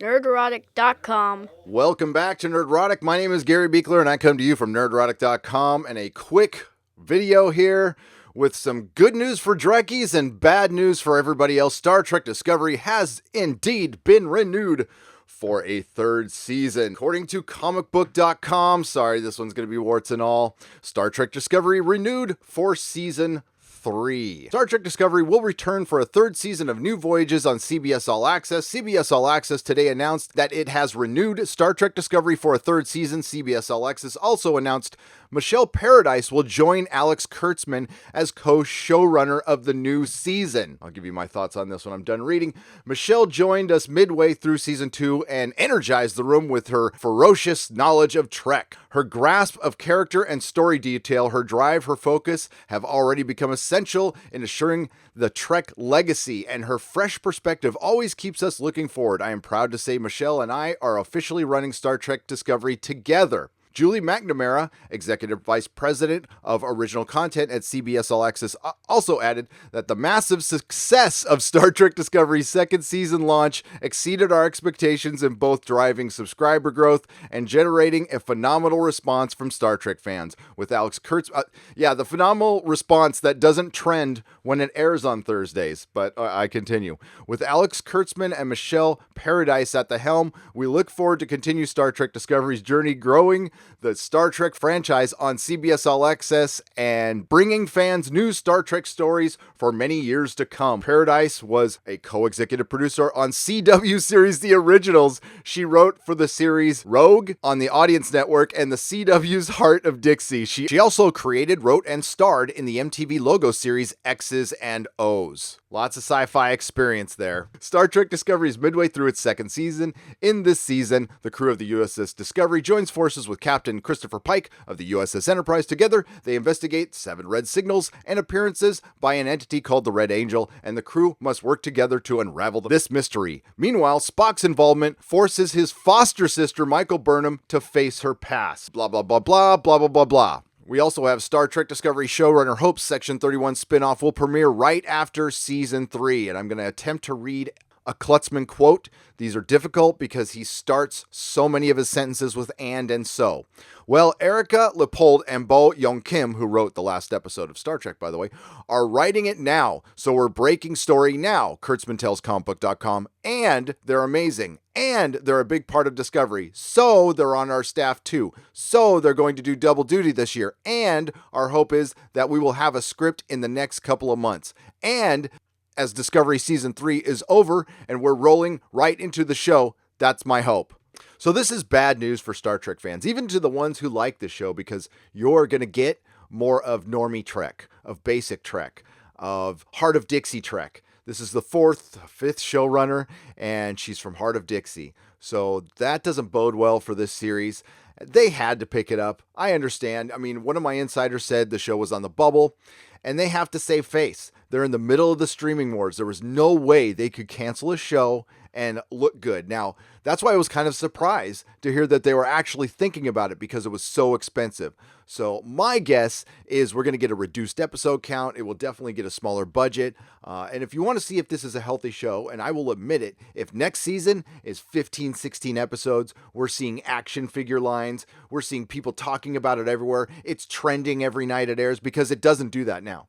Nerderotic.com. Welcome back to Nerderotic. My name is Gary Beekler, and I come to you from Nerderotic.com, and a quick video here with some good news for Trekkies and bad news for everybody else. Star Trek Discovery has indeed been renewed for a third season. According to comicbook.com, sorry, this one's going to be warts and all, Star Trek Discovery renewed for season 3. Star Trek Discovery will return for a third season of new voyages on CBS All Access. CBS All Access today announced that it has renewed Star Trek Discovery for a third season. CBS All Access also announced Michelle Paradise will join Alex Kurtzman as co-showrunner of the new season. I'll give you my thoughts on this when I'm done reading. Michelle joined us midway through season 2 and energized the room with her ferocious knowledge of Trek. Her grasp of character and story detail, her drive, her focus have already become essential in assuring the Trek legacy, and her fresh perspective always keeps us looking forward. I am proud to say Michelle and I are officially running Star Trek Discovery together. Julie McNamara, Executive Vice President of Original Content at CBS All Access, also added that the massive success of Star Trek Discovery's second season launch exceeded our expectations in both driving subscriber growth and generating a phenomenal response from Star Trek fans. With Alex Kurtzman, the phenomenal response that doesn't trend when it airs on Thursdays, but I continue. With Alex Kurtzman and Michelle Paradise at the helm, we look forward to continue Star Trek Discovery's journey growing the Star Trek franchise on CBS All Access and bringing fans new Star Trek stories for many years to come. Paradise was a co-executive producer on CW series The Originals. She wrote for the series Rogue on the Audience Network and the CW's Heart of Dixie. She also created, wrote, and starred in the MTV logo series X's and O's. Lots of sci-fi experience there. Star Trek Discovery is midway through its second season. In this season, the crew of the USS Discovery joins forces with Captain Christopher Pike of the USS Enterprise. Together, they investigate 7 red signals and appearances by an entity called the Red Angel, and the crew must work together to unravel this mystery. Meanwhile, Spock's involvement forces his foster sister, Michael Burnham, to face her past. Blah, blah, blah, blah, blah, blah, blah, blah. We also have Star Trek Discovery showrunner Hope's Section 31 spinoff will premiere right after Season 3, and I'm going to attempt to read a Kurtzman quote. These are difficult because he starts so many of his sentences with and so. Well, Erica Leopold and Bo Young Kim, who wrote the last episode of Star Trek, by the way, are writing it now. So we're breaking story now, Kurtzman tells comicbook.com, and they're amazing. And they're a big part of Discovery. So they're on our staff too. So they're going to do double duty this year. And our hope is that we will have a script in the next couple of months. And as Discovery Season 3 is over and we're rolling right into the show, that's my hope. So this is bad news for Star Trek fans, even to the ones who like the show, because you're going to get more of normie Trek, of basic Trek, of Heart of Dixie Trek. This is the 5th showrunner, and she's from Heart of Dixie. So that doesn't bode well for this series. They had to pick it up. I understand. I mean, one of my insiders said the show was on the bubble, and they have to save face. They're in the middle of the streaming wars. There was no way they could cancel a show and look good. Now, that's why I was kind of surprised to hear that they were actually thinking about it, because it was so expensive. So my guess is we're going to get a reduced episode count. It will definitely get a smaller budget. And if you want to see if this is a healthy show, and I will admit it, if next season is 15, 16 episodes, we're seeing action figure lines. We're seeing people talking about it everywhere. It's trending every night it airs, because it doesn't do that now.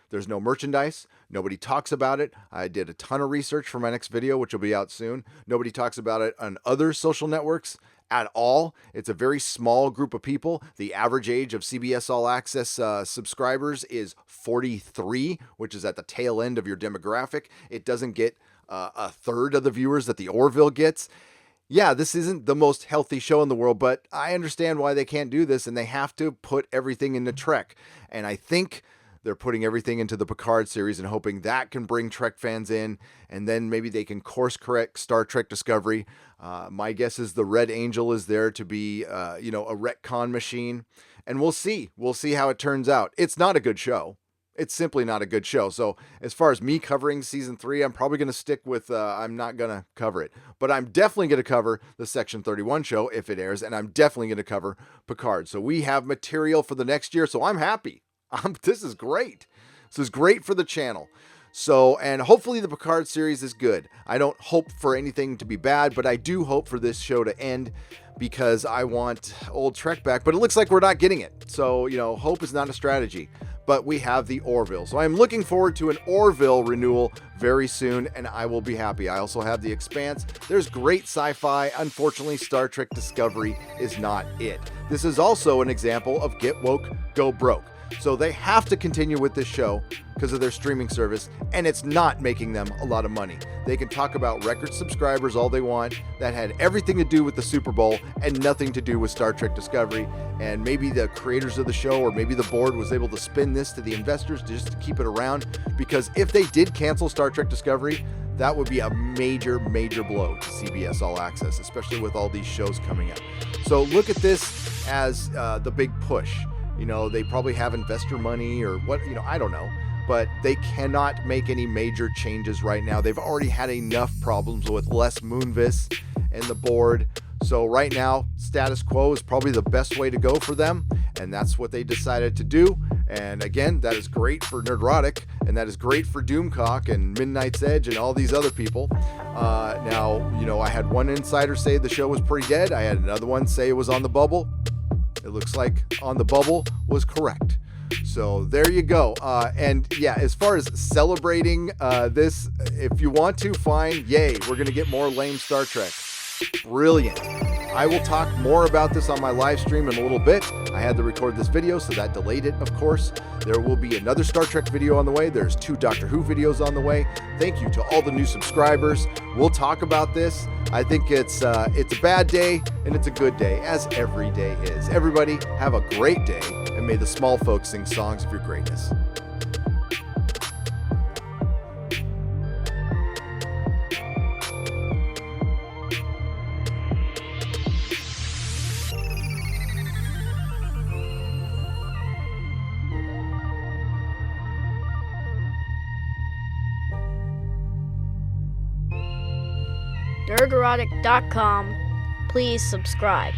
There's no merchandise. Nobody talks about it. I did a ton of research for my next video, which will be out soon. Nobody talks about it on other social networks at all. It's a very small group of people. The average age of CBS All Access subscribers is 43, which is at the tail end of your demographic. It doesn't get a third of the viewers that the Orville gets. Yeah, this isn't the most healthy show in the world, but I understand why they can't do this, and they have to put everything into Trek. And I think they're putting everything into the Picard series and hoping that can bring Trek fans in, and then maybe they can course correct Star Trek Discovery. My guess is the Red Angel is there to be, a retcon machine, and we'll see. We'll see how it turns out. It's not a good show. It's simply not a good show. So as far as me covering season 3, I'm probably going to stick with, I'm not going to cover it, but I'm definitely going to cover the Section 31 show if it airs, and I'm definitely going to cover Picard. So we have material for the next year. So I'm happy. This is great. This is great for the channel. So, and hopefully the Picard series is good. I don't hope for anything to be bad, but I do hope for this show to end because I want old Trek back. But it looks like we're not getting it. So, hope is not a strategy. But we have the Orville. So I'm looking forward to an Orville renewal very soon, and I will be happy. I also have The Expanse. There's great sci-fi. Unfortunately, Star Trek Discovery is not it. This is also an example of get woke, go broke. So they have to continue with this show because of their streaming service, and it's not making them a lot of money. They can talk about record subscribers all they want. That had everything to do with the Super Bowl and nothing to do with Star Trek Discovery. And maybe the creators of the show or maybe the board was able to spin this to the investors just to keep it around, because if they did cancel Star Trek Discovery, that would be a major, major blow to CBS All Access, especially with all these shows coming up. So look at this as the big push. They probably have investor money or what, I don't know, but they cannot make any major changes right now. They've already had enough problems with Les Moonves and the board. So right now, status quo is probably the best way to go for them. And that's what they decided to do. And again, that is great for Nerdrotic, and that is great for Doomcock and Midnight's Edge and all these other people. Now, I had one insider say the show was pretty dead. I had another one say it was on the bubble. It looks like On the Bubble was correct. So there you go. And yeah, as far as celebrating this, if you want to, fine. Yay, we're going to get more lame Star Trek. Brilliant. I will talk more about this on my live stream in a little bit. I had to record this video, so that delayed it, of course. There will be another Star Trek video on the way. There's 2 Doctor Who videos on the way. Thank you to all the new subscribers. We'll talk about this. I think it's a bad day and it's a good day, as every day is. Everybody, have a great day, and may the small folks sing songs of your greatness. Nerdrotic.com. Please subscribe.